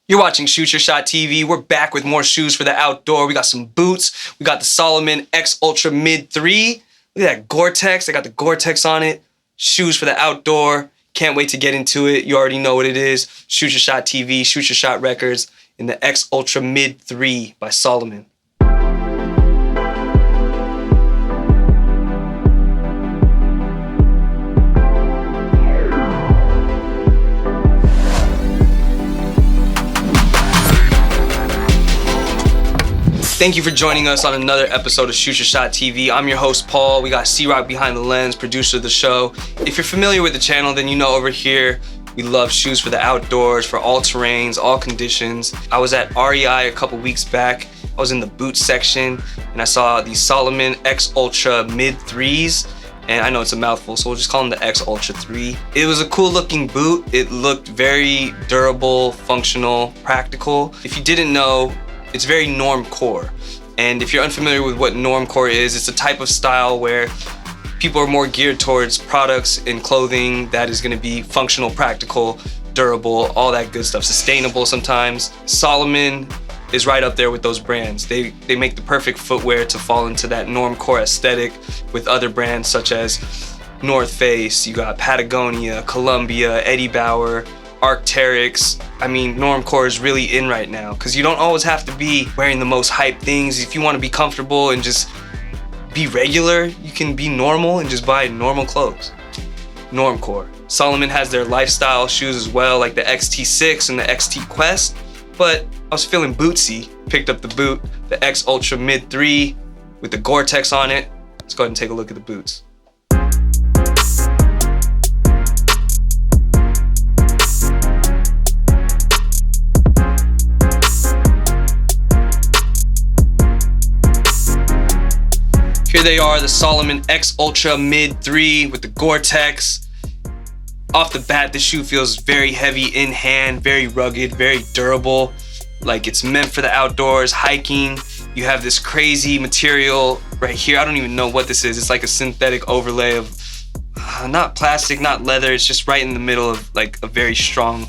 You're watching Shoot Your Shot TV. We're back with more shoes for the outdoor. We got some boots. We got the Salomon X Ultra Mid 3. Look at that Gore-Tex. They got the Gore-Tex on it. Shoes for the outdoor. Can't wait to get into it. You already know what it is. Shoot Your Shot TV, Shoot Your Shot Records, in the X Ultra Mid 3 by Salomon. Thank you for joining us on another episode of Shoot Your Shot TV. I'm your host, Paul. We got C-Rock behind the lens, producer of the show. If you're familiar with the channel, then you know over here, we love shoes for the outdoors, for all terrains, all conditions. I was at REI a couple weeks back. I was in the boot section, and I saw the Salomon X Ultra Mid 3s. And I know it's a mouthful, so we'll just call them the X Ultra 3. It was a cool looking boot. It looked very durable, functional, practical. If you didn't know, it's very normcore. And if you're unfamiliar with what normcore is, it's a type of style where people are more geared towards products and clothing that is gonna be functional, practical, durable, all that good stuff, sustainable sometimes. Salomon is right up there with those brands. They make the perfect footwear to fall into that normcore aesthetic with other brands such as North Face, you got Patagonia, Columbia, Eddie Bauer, Arc'teryx. I mean, normcore is really in right now because you don't always have to be wearing the most hype things. If you want to be comfortable and just be regular, you can be normal and just buy normal clothes. Normcore. Salomon has their lifestyle shoes as well, like the XT6 and the XT Quest, but I was feeling bootsy. Picked up the boot, the X Ultra Mid 3 with the Gore-Tex on it. Let's go ahead and take a look at the boots. Here they are, the Salomon X Ultra Mid 3 with the Gore-Tex. Off the bat, the shoe feels very heavy in hand, very rugged, very durable. Like it's meant for the outdoors, hiking. You have this crazy material right here. I don't even know what this is. It's like a synthetic overlay of, not plastic, not leather. It's just right in the middle of like a very strong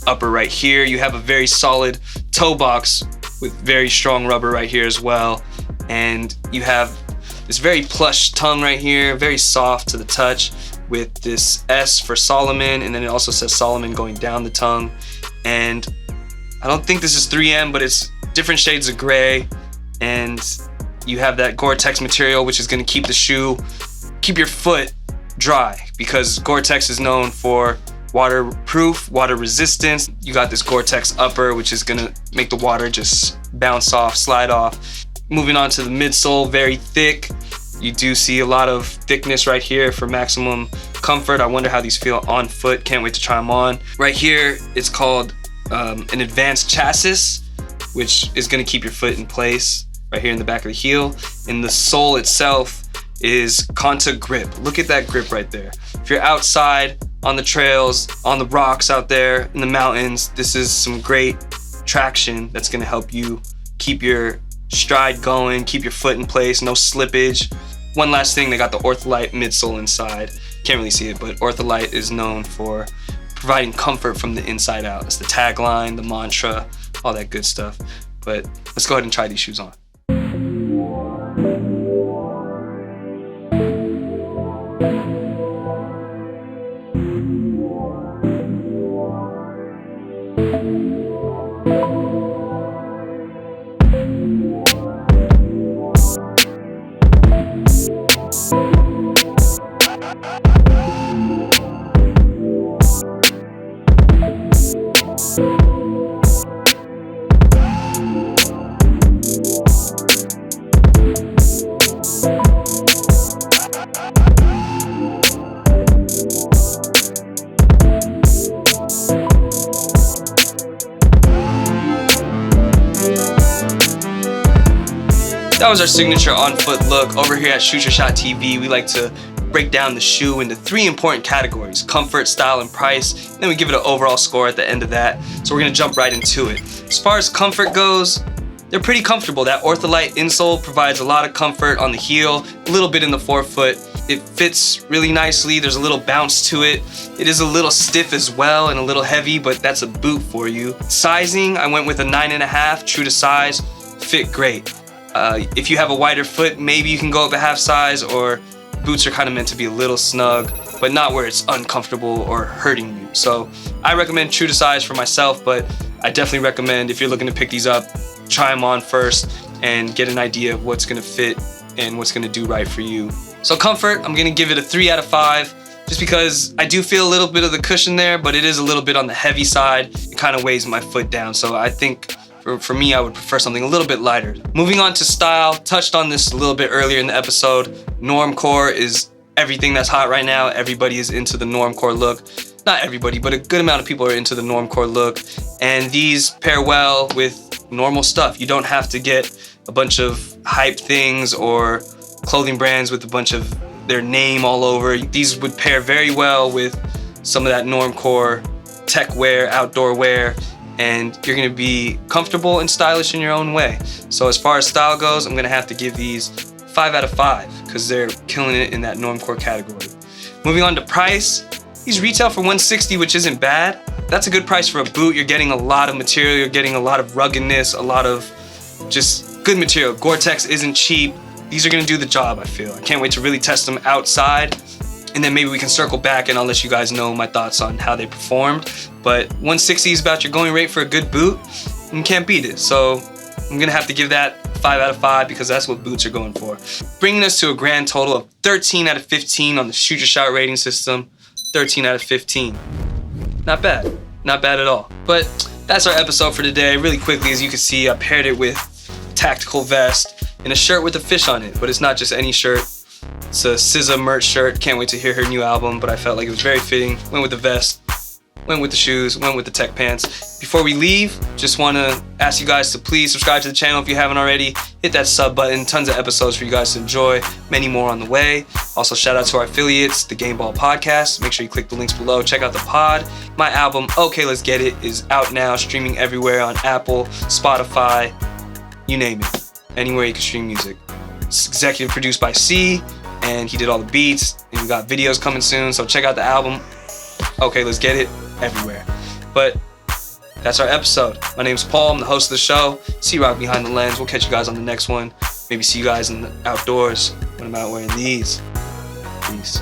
upper right here. You have a very solid toe box with very strong rubber right here as well. And you have this very plush tongue right here, very soft to the touch with this S for Salomon, and then it also says Salomon going down the tongue. And I don't think this is 3M, but it's different shades of gray. And you have that Gore-Tex material, which is gonna keep the shoe, keep your foot dry, because Gore-Tex is known for waterproof, water resistance. You got this Gore-Tex upper, which is gonna make the water just bounce off, slide off. Moving on to the midsole, very thick. You do see a lot of thickness right here for maximum comfort. I wonder how these feel on foot. Can't wait to try them on. Right here, it's called an advanced chassis, which is gonna keep your foot in place right here in the back of the heel. And the sole itself is Conta grip. Look at that grip right there. If you're outside on the trails, on the rocks out there in the mountains, this is some great traction that's gonna help you keep your stride going, keep your foot in place, no slippage. One last thing, they got the Ortholite Midsole inside. Can't really see it, but Ortholite is known for providing comfort from the inside out. It's the tagline, the mantra, all that good stuff. But let's go ahead and try these shoes on. That was our signature on-foot look. Over here at Shoot Your Shot TV, we like to break down the shoe into 3 important categories: comfort, style, and price. And then we give it an overall score at the end of that. So we're gonna jump right into it. As far as comfort goes, they're pretty comfortable. That Ortholite insole provides a lot of comfort on the heel, a little bit in the forefoot. It fits really nicely. There's a little bounce to it. It is a little stiff as well and a little heavy, but that's a boot for you. Sizing, I went with a 9.5, true to size. Fit great. If you have a wider foot, maybe you can go up a half size, or boots are kind of meant to be a little snug, but not where it's uncomfortable or hurting you. So I recommend true to size for myself, but I definitely recommend if you're looking to pick these up, try them on first and get an idea of what's gonna fit and what's gonna do right for you. So comfort, I'm gonna give it a 3 out of 5, just because I do feel a little bit of the cushion there, but it is a little bit on the heavy side. It kind of weighs my foot down. So I think for me, I would prefer something a little bit lighter. Moving on to style, touched on this a little bit earlier in the episode. Normcore is everything that's hot right now. Everybody is into the normcore look. Not everybody, but a good amount of people are into the normcore look. And these pair well with normal stuff. You don't have to get a bunch of hype things or clothing brands with a bunch of their name all over. These would pair very well with some of that normcore tech wear, outdoor wear, and you're gonna be comfortable and stylish in your own way. So as far as style goes, I'm gonna have to give these 5 out of 5 because they're killing it in that normcore category. Moving on to price, these retail for $160, which isn't bad. That's a good price for a boot. You're getting a lot of material, you're getting a lot of ruggedness, a lot of just good material. Gore-Tex isn't cheap. These are gonna do the job, I feel. I can't wait to really test them outside, and then maybe we can circle back and I'll let you guys know my thoughts on how they performed. But 160 is about your going rate for a good boot, and you can't beat it. So I'm gonna have to give that 5 out of 5 because that's what boots are going for. Bringing us to a grand total of 13 out of 15 on the Shoot Your Shot rating system. 13 out of 15. Not bad, not bad at all. But that's our episode for today. Really quickly, as you can see, I paired it with a tactical vest and a shirt with a fish on it, but it's not just any shirt. It's a SZA merch shirt. Can't wait to hear her new album, but I felt like it was very fitting. Went with the vest, went with the shoes, went with the tech pants. Before we leave, just want to ask you guys to please subscribe to the channel if you haven't already. Hit that sub button. Tons of episodes for you guys to enjoy. Many more on the way. Also, shout out to our affiliates, the Game Ball Podcast. Make sure you click the links below. Check out the pod. My album, Okay, Let's Get It, is out now, streaming everywhere on Apple, Spotify, you name it. Anywhere you can stream music. It's executive produced by C, and he did all the beats, and we got videos coming soon, so check out the album. Okay, Let's Get It, everywhere. But that's our episode. My name's Paul, I'm the host of the show. C-Rock behind the lens. We'll catch you guys on the next one. Maybe see you guys in the outdoors when I'm out wearing these. Peace.